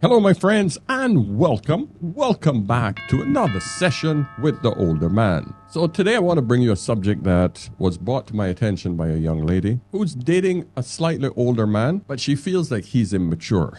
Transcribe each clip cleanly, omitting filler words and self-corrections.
Hello, my friends, and welcome. Welcome back to another session with the older man. So today I want to bring you a subject that was brought to my attention by a young lady who's dating a slightly older man, but she feels like he's immature.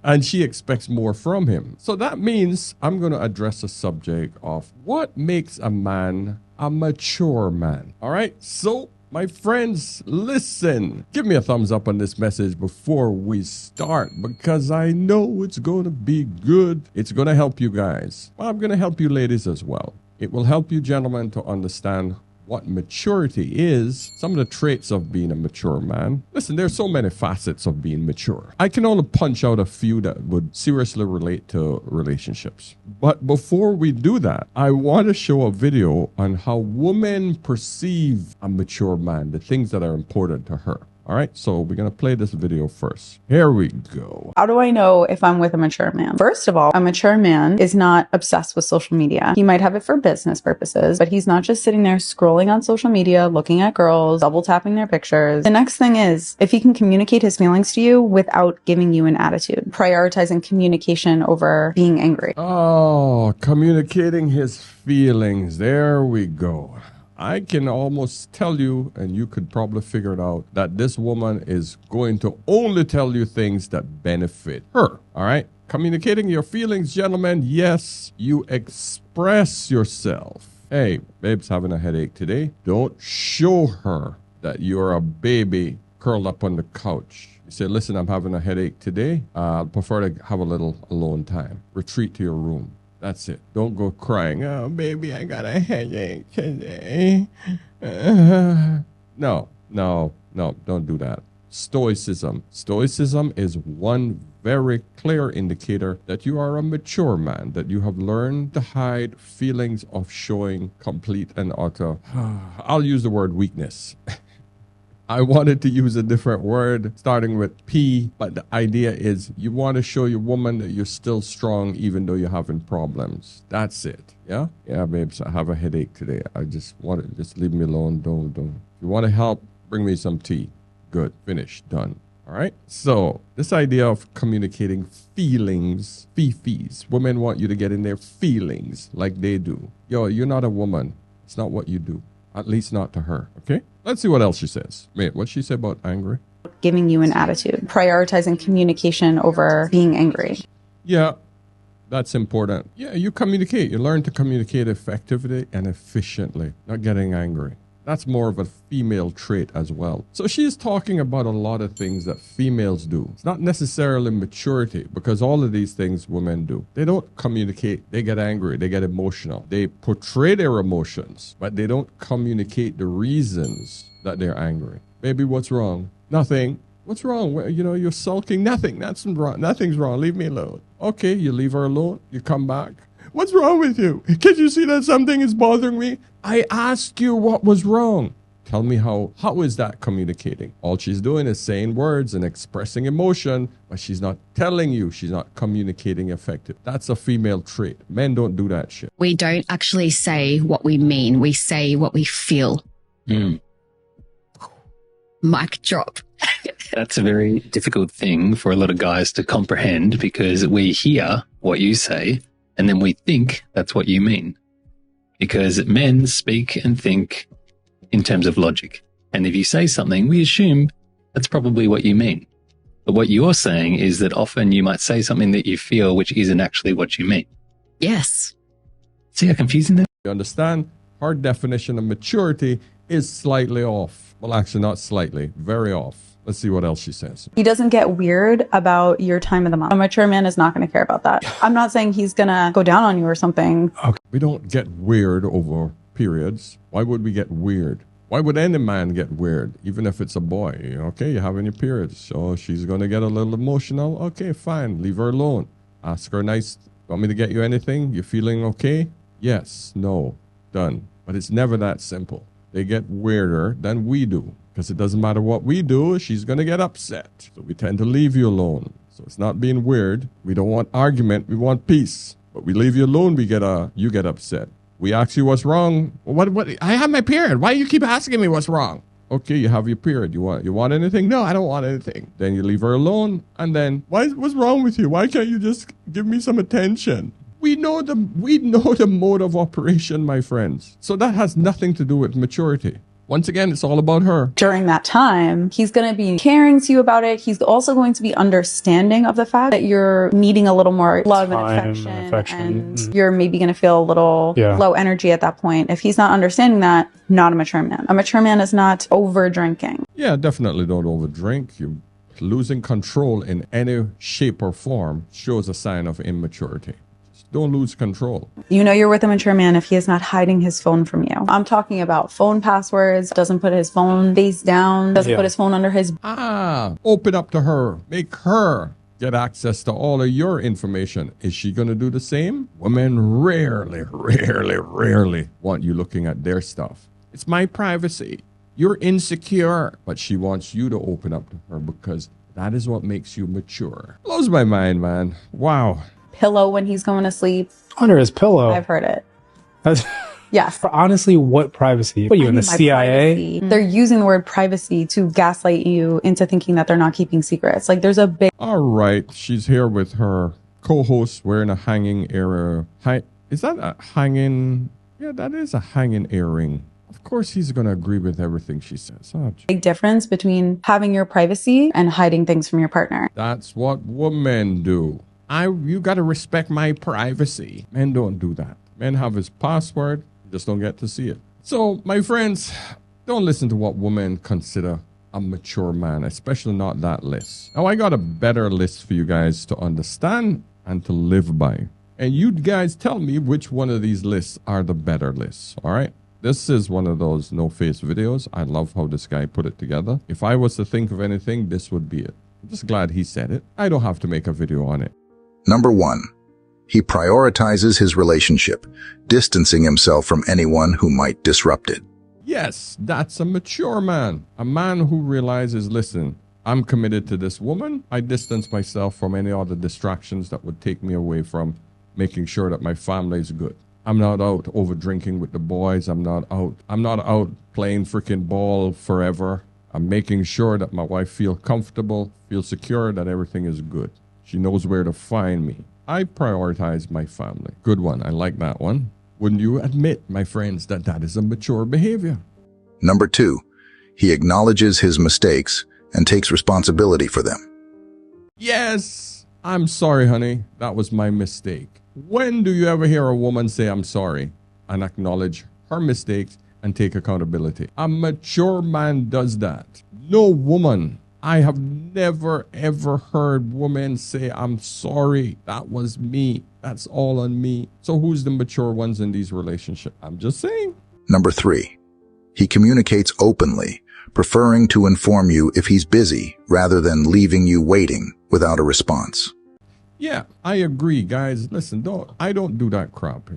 And she expects more from him. So that means I'm going to address the subject of what makes a man a mature man. All right, so my friends, listen. Give me a thumbs up on this message before we start, because I know it's going to be good. It's going to help you guys. Well, I'm going to help you ladies as well. It will help you gentlemen to understand what maturity is, some of the traits of being a mature man. Listen, there's so many facets of being mature. I can only punch out a few that would seriously relate to relationships. But before we do that, I want to show a video on how women perceive a mature man, the things that are important to her. All right, so we're going to play this video first. Here we go. How do I know if I'm with a mature man? First of all, a mature man is not obsessed with social media. He might have it for business purposes, but he's not just sitting there scrolling on social media, looking at girls, double tapping their pictures. The next thing is if he can communicate his feelings to you without giving you an attitude, prioritizing communication over being angry. Oh, communicating his feelings. There we go. I can almost tell you, and you could probably figure it out, that this woman is going to only tell you things that benefit her. All right? Communicating your feelings, gentlemen. Yes, you express yourself. Hey, babe's having a headache today. Don't show her that you're a baby curled up on the couch. You say, listen, I'm having a headache today. I'd prefer to have a little alone time. Retreat to your room. That's it. Don't go crying. Oh, baby, I got a headache today. No, don't do that. Stoicism. Stoicism is one very clear indicator that you are a mature man, that you have learned to hide feelings of showing complete and utter, I'll use the word weakness. I wanted to use a different word starting with P, but the idea is you want to show your woman that you're still strong even though you're having problems. That's it. Yeah? Yeah, babes, I have a headache today. I just leave me alone. Don't. If you want to help, bring me some tea. Good. Finished. Done. All right? So this idea of communicating feelings, fifis. Women want you to get in their feelings like they do. Yo, you're not a woman. It's not what you do. At least not to her, okay? Let's see what else she says. Wait, what'd she say about angry? Giving you an attitude, prioritizing communication over being angry. Yeah, that's important. Yeah, you communicate. You learn to communicate effectively and efficiently, not getting angry. That's more of a female trait as well. So she's talking about a lot of things that females do. It's not necessarily maturity, because all of these things women do. They don't communicate. They get angry. They get emotional. They portray their emotions, but they don't communicate the reasons that they're angry. Baby, what's wrong? Nothing. What's wrong? Well, you're sulking. Nothing. That's wrong. Nothing's wrong. Leave me alone. Okay, you leave her alone. You come back. What's wrong with you? Can't you see that something is bothering me? I asked you what was wrong. Tell me how is that communicating? All she's doing is saying words and expressing emotion, but she's not telling you. She's not communicating effective. That's a female trait. Men don't do that shit. We don't actually say what we mean. We say what we feel. Mic drop. That's a very difficult thing for a lot of guys to comprehend, because we hear what you say and then we think that's what you mean. Because men speak and think in terms of logic. And if you say something, we assume that's probably what you mean. But what you're saying is that often you might say something that you feel which isn't actually what you mean. Yes. See how confusing that is? You understand? Her definition of maturity is slightly off. Well, actually not slightly, very off. Let's see what else she says. He doesn't get weird about your time of the month. A mature man is not going to care about that. I'm not saying he's going to go down on you or something. Okay. We don't get weird over periods. Why would we get weird? Why would any man get weird, even if it's a boy? Okay, you're having your periods, so she's going to get a little emotional. Okay, fine. Leave her alone. Ask her nice, want me to get you anything? You feeling okay? Yes, no, done. But it's never that simple. They get weirder than we do. Because it doesn't matter what we do, she's going to get upset. So we tend to leave you alone. So it's not being weird. We don't want argument. We want peace. But we leave you alone, you get upset. We ask you what's wrong. What? I have my period. Why do you keep asking me what's wrong? Okay, you have your period. You want anything? No, I don't want anything. Then you leave her alone. And then, what's wrong with you? Why can't you just give me some attention? We know the mode of operation, my friends. So that has nothing to do with maturity. Once again, it's all about her. During that time, he's going to be caring to you about it. He's also going to be understanding of the fact that you're needing a little more love and affection. And you're maybe going to feel a little low energy at that point. If he's not understanding that, not a mature man. A mature man is not over drinking. Yeah, definitely don't overdrink. You losing control in any shape or form shows a sign of immaturity. Don't lose control. You know you're with a mature man if he is not hiding his phone from you. I'm talking about phone passwords, doesn't put his phone face down, doesn't put his phone under his... Open up to her. Make her get access to all of your information. Is she going to do the same? Women rarely want you looking at their stuff. It's my privacy. You're insecure. But she wants you to open up to her because that is what makes you mature. Blows my mind, man. Wow. Pillow when he's going to sleep. Under his pillow. I've heard it. Yes. Honestly, what privacy? What are you in the CIA? Privacy. They're using the word privacy to gaslight you into thinking that they're not keeping secrets. Like there's a big... All right. She's here with her co-host wearing a hanging ear. Is that a hanging? Yeah, that is a hanging earring. Of course, he's going to agree with everything she says. Big difference between having your privacy and hiding things from your partner. That's what women do. You got to respect my privacy. Men don't do that. Men have his password, just don't get to see it. So, my friends, don't listen to what women consider a mature man, especially not that list. Now, I got a better list for you guys to understand and to live by. And you guys tell me which one of these lists are the better lists, all right? This is one of those no-face videos. I love how this guy put it together. If I was to think of anything, this would be it. I'm just glad he said it. I don't have to make a video on it. Number 1. He prioritizes his relationship, distancing himself from anyone who might disrupt it. Yes, that's a mature man. A man who realizes, listen, I'm committed to this woman. I distance myself from any other distractions that would take me away from making sure that my family is good. I'm not out over drinking with the boys. I'm not out playing freaking ball forever. I'm making sure that my wife feels comfortable, feels secure, that everything is good. She knows where to find me. I prioritize my family. Good one. I like that one. Wouldn't you admit, my friends, that that is a mature behavior? Number 2. He acknowledges his mistakes and takes responsibility for them. Yes. I'm sorry, honey. That was my mistake. When do you ever hear a woman say, I'm sorry, and acknowledge her mistakes and take accountability? A mature man does that. No woman. I have never, ever heard women say, I'm sorry, that was me. That's all on me. So who's the mature ones in these relationships? I'm just saying. Number 3. He communicates openly, preferring to inform you if he's busy rather than leaving you waiting without a response. Yeah, I agree, guys. Listen, I don't do that crap.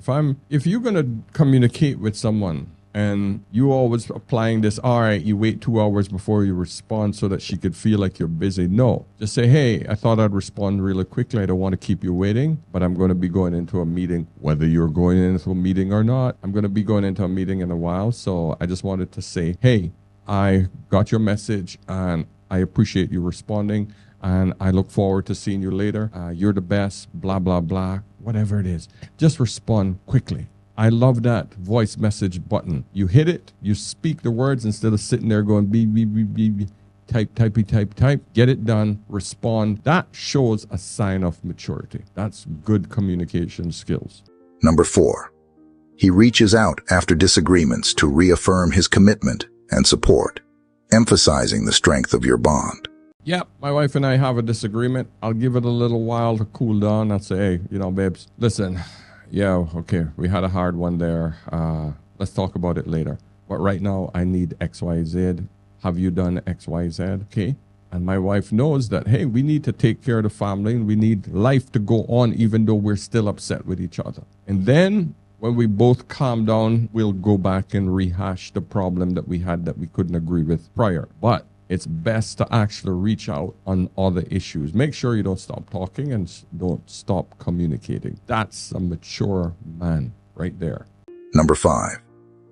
If you're going to communicate with someone, and you always applying this, all right, you wait 2 hours before you respond so that she could feel like you're busy. No, just say, hey, I thought I'd respond really quickly. I don't want to keep you waiting, but I'm going to be going into a meeting, whether you're going into a meeting or not. I'm going to be going into a meeting in a while. So I just wanted to say, hey, I got your message and I appreciate you responding. And I look forward to seeing you later. You're the best, blah, blah, blah, whatever it is. Just respond quickly. I love that voice message button. You hit it, you speak the words instead of sitting there going beep, beep, beep, beep, beep, type. Get it done, respond. That shows a sign of maturity. That's good communication skills. Number 4. He reaches out after disagreements to reaffirm his commitment and support, emphasizing the strength of your bond. Yep, my wife and I have a disagreement. I'll give it a little while to cool down. I'll say, hey, babes, listen. Yeah, okay, we had a hard one there. Let's talk about it later. But right now, I need X, Y, Z. Have you done X, Y, Z? Okay. And my wife knows that, hey, we need to take care of the family and we need life to go on even though we're still upset with each other. And then when we both calm down, we'll go back and rehash the problem that we had that we couldn't agree with prior. But it's best to actually reach out on other issues. Make sure you don't stop talking and don't stop communicating. That's a mature man right there. Number 5.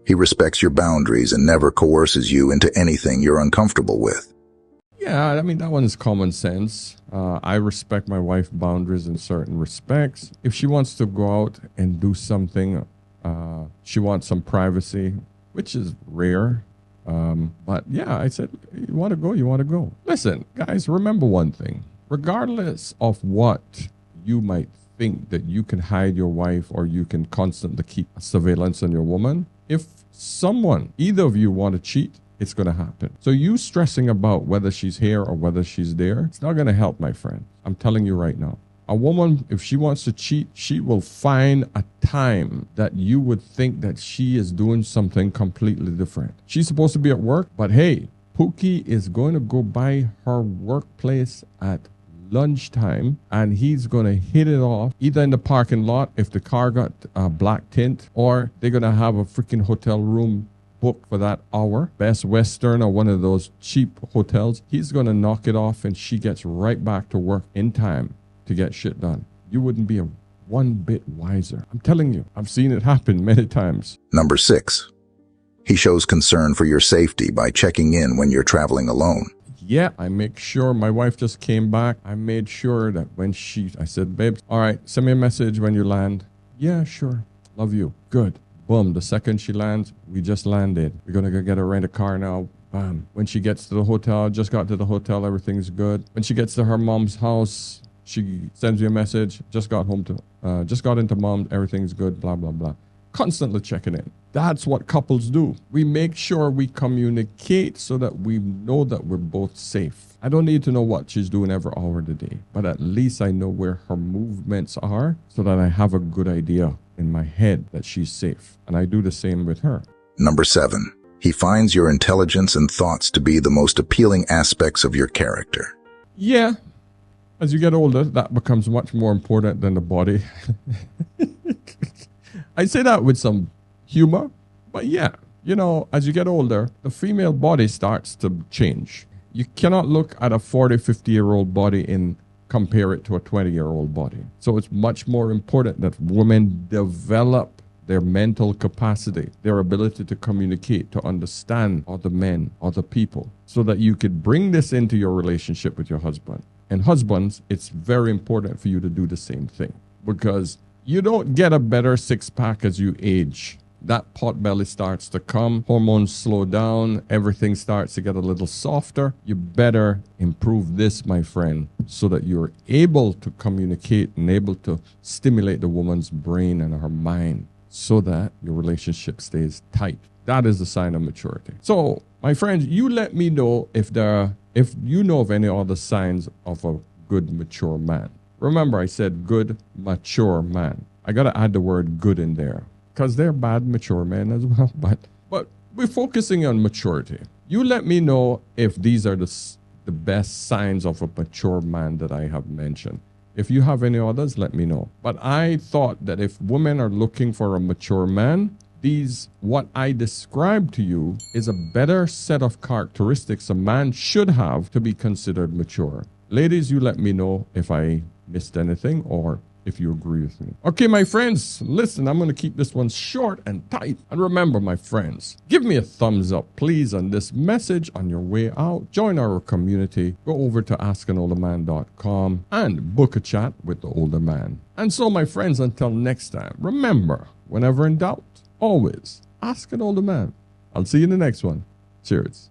He respects your boundaries and never coerces you into anything you're uncomfortable with. Yeah, I mean, that one is common sense. I respect my wife's boundaries in certain respects. If she wants to go out and do something, she wants some privacy, which is rare. But yeah, I said, you want to go, you want to go. Listen, guys, remember one thing. Regardless of what you might think that you can hide your wife or you can constantly keep surveillance on your woman, if someone, either of you want to cheat, it's going to happen. So you stressing about whether she's here or whether she's there, it's not going to help, my friend. I'm telling you right now. A woman, if she wants to cheat, she will find a time that you would think that she is doing something completely different. She's supposed to be at work, but hey, Pookie is going to go by her workplace at lunchtime and he's going to hit it off either in the parking lot if the car got black tint, or they're going to have a freaking hotel room booked for that hour, Best Western or one of those cheap hotels. He's going to knock it off and she gets right back to work in time to get shit done. You wouldn't be one bit wiser. I'm telling you, I've seen it happen many times. Number 6. He shows concern for your safety by checking in when you're traveling alone. Yeah, I make sure. My wife just came back. I made sure that when I said, babe, all right, send me a message when you land. Yeah, sure. Love you. Good. Boom. The second she lands, we just landed. We're going to go get her rent a car now. Bam. When she gets to the hotel, just got to the hotel, everything's good. When she gets to her mom's house, she sends me a message. Just got into mom. Everything's good. Blah, blah, blah. Constantly checking in. That's what couples do. We make sure we communicate so that we know that we're both safe. I don't need to know what she's doing every hour of the day, but at least I know where her movements are so that I have a good idea in my head that she's safe. And I do the same with her. Number 7. He finds your intelligence and thoughts to be the most appealing aspects of your character. Yeah. As you get older, that becomes much more important than the body. I say that with some humor, but yeah, you know, as you get older, the female body starts to change. You cannot look at a 40, 50-year-old body and compare it to a 20-year-old body. So it's much more important that women develop their mental capacity, their ability to communicate, to understand other men, other people, so that you could bring this into your relationship with your husband. And husbands, it's very important for you to do the same thing, because you don't get a better six-pack as you age. That pot belly starts to come, hormones slow down, everything starts to get a little softer. You better improve this, my friend, so that you're able to communicate and able to stimulate the woman's brain and her mind so that your relationship stays tight. That is a sign of maturity. So, my friends, you let me know if you know of any other signs of a good, mature man. Remember, I said good, mature man. I got to add the word good in there because they're bad, mature men as well. But we're focusing on maturity. You let me know if these are the best signs of a mature man that I have mentioned. If you have any others, let me know. But I thought that if women are looking for a mature man, what I described to you is a better set of characteristics a man should have to be considered mature. Ladies, you let me know if I missed anything or if you agree with me. Okay, my friends, listen, I'm going to keep this one short and tight. And remember, my friends, give me a thumbs up, please, on this message on your way out. Join our community. Go over to askanolderman.com and book a chat with the older man. And so, my friends, until next time, remember, whenever in doubt, always ask an older man. I'll see you in the next one. Cheers.